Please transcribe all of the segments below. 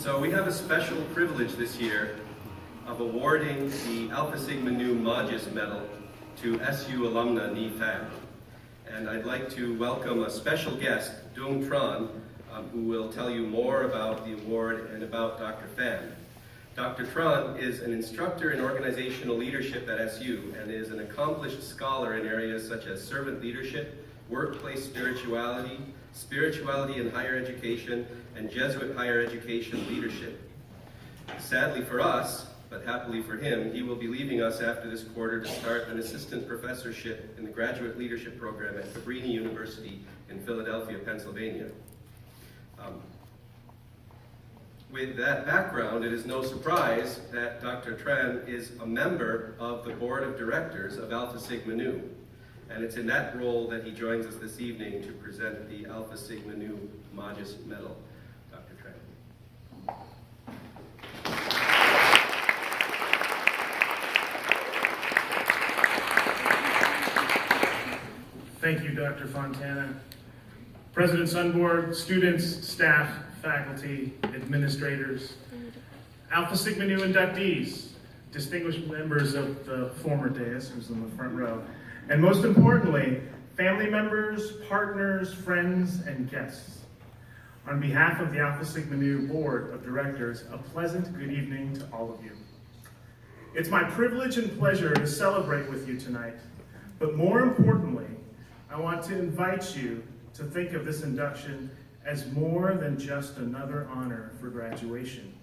So we have a special privilege this year of awarding the Alpha Sigma Nu Magis Medal to SU alumna Ni Pham. And I'd like to welcome a special guest, Tran, who will tell you more about the award and about Dr. Pham. Dr. Tran is an instructor in organizational leadership at SU and is an accomplished scholar in areas such as servant leadership, workplace spirituality, spirituality in higher education, and Jesuit higher education leadership. Sadly for us, but happily for him, he will be leaving us after this quarter to start an assistant professorship in the graduate leadership program at Cabrini University in Philadelphia, Pennsylvania. With that background, it is no surprise that Dr. Tran is a member of the board of directors of Alpha Sigma Nu. And it's in that role that he joins us this evening to present the Alpha Sigma Nu Magis Medal. Dr. Tran. Thank you, Dr. Fontana. President Sunboard, students, staff, faculty, administrators, Alpha Sigma Nu inductees, distinguished members of the former dais, who's in the front row, and most importantly, family members, partners, friends, and guests. On behalf of the Alpha Sigma Nu Board of Directors, a pleasant good evening to all of you. It's my privilege and pleasure to celebrate with you tonight, but more importantly, I want to invite you to think of this induction as more than just another honor for graduation.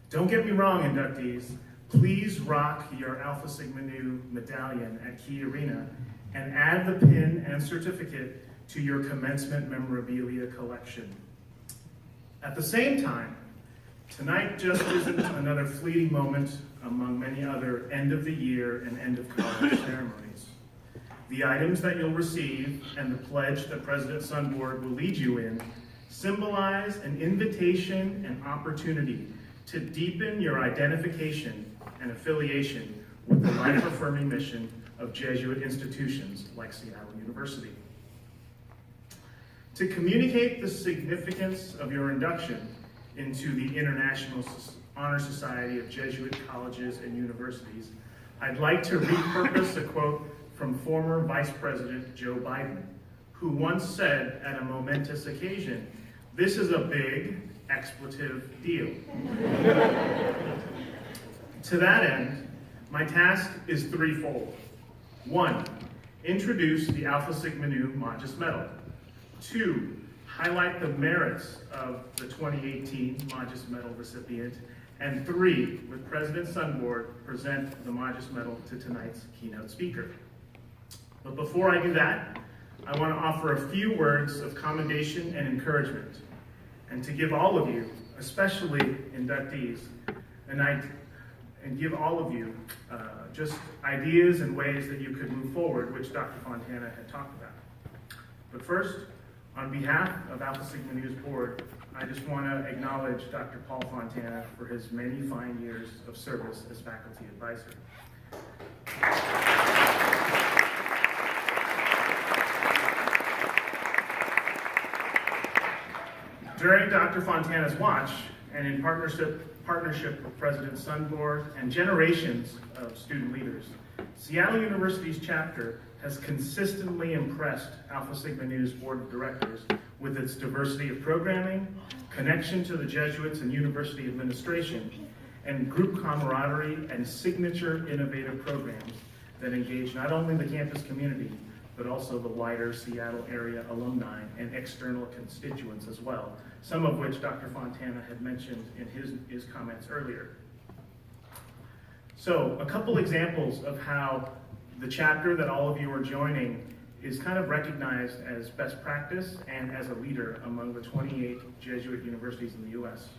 Don't get me wrong, inductees. Please rock your Alpha Sigma Nu medallion at Key Arena and add the pin and certificate to your commencement memorabilia collection. At the same time, tonight just isn't another fleeting moment among many other end of the year and end of college ceremonies. The items that you'll receive and the pledge that President Sunboard will lead you in symbolize an invitation and opportunity to deepen your identification and affiliation with the life-affirming mission of Jesuit institutions like Seattle University. To communicate the significance of your induction into the International Honor Society of Jesuit Colleges and Universities, I'd like to repurpose a quote from former Vice President Joe Biden, who once said at a momentous occasion, "This is a big expletive deal." To that end, my task is threefold. 1, introduce the Alpha Sigma Nu Magis Medal. 2, highlight the merits of the 2018 Magis Medal recipient. And 3, with President Sunboard, present the Magis Medal to tonight's keynote speaker. But before I do that, I want to offer a few words of commendation and encouragement, and to give all of you, especially inductees, and give all of you just ideas and ways that you could move forward, which Dr. Fontana had talked about. But first, on behalf of Alpha Sigma Nu's board, I just want to acknowledge Dr. Paul Fontana for his many fine years of service as faculty advisor. During Dr. Fontana's watch, and in partnership with President Sunboard and generations of student leaders, Seattle University's chapter has consistently impressed Alpha Sigma Nu's board of directors with its diversity of programming, connection to the Jesuits and university administration, and group camaraderie and signature innovative programs that engage not only the campus community, but also the wider Seattle area alumni and external constituents as well, some of which Dr. Fontana had mentioned in his comments earlier. So, a couple examples of how the chapter that all of you are joining is kind of recognized as best practice and as a leader among the 28 Jesuit universities in the U.S.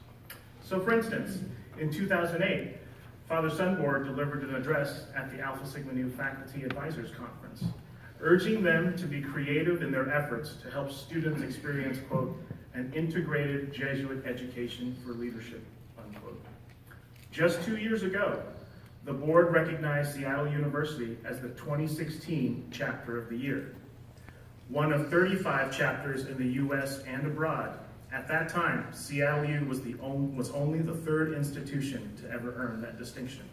So, for instance, in 2008, Father Sunboard delivered an address at the Alpha Sigma Nu Faculty Advisors Conference, urging them to be creative in their efforts to help students experience, quote, an integrated Jesuit education for leadership, unquote. Just 2 years ago, the board recognized Seattle University as the 2016 Chapter of the Year. One of 35 chapters in the U.S. and abroad, At that time, Seattle U was only the third institution to ever earn that distinction.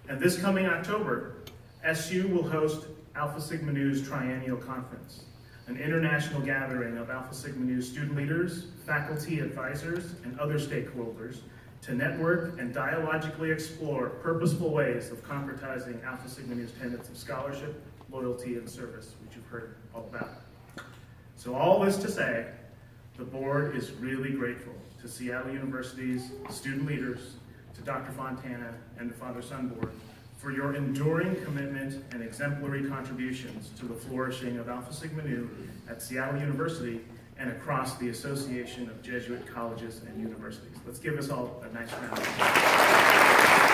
And this coming October, SU will host Alpha Sigma Nu's Triennial Conference, an international gathering of Alpha Sigma Nu student leaders, faculty advisors, and other stakeholders to network and dialogically explore purposeful ways of concretizing Alpha Sigma Nu's tenets of scholarship, loyalty, and service, which you've heard all about. So all this to say, the board is really grateful to Seattle University's student leaders, to Dr. Fontana, and the Father-Son Board for your enduring commitment and exemplary contributions to the flourishing of Alpha Sigma Nu at Seattle University and across the Association of Jesuit Colleges and Universities. Let's give us all a nice round of applause.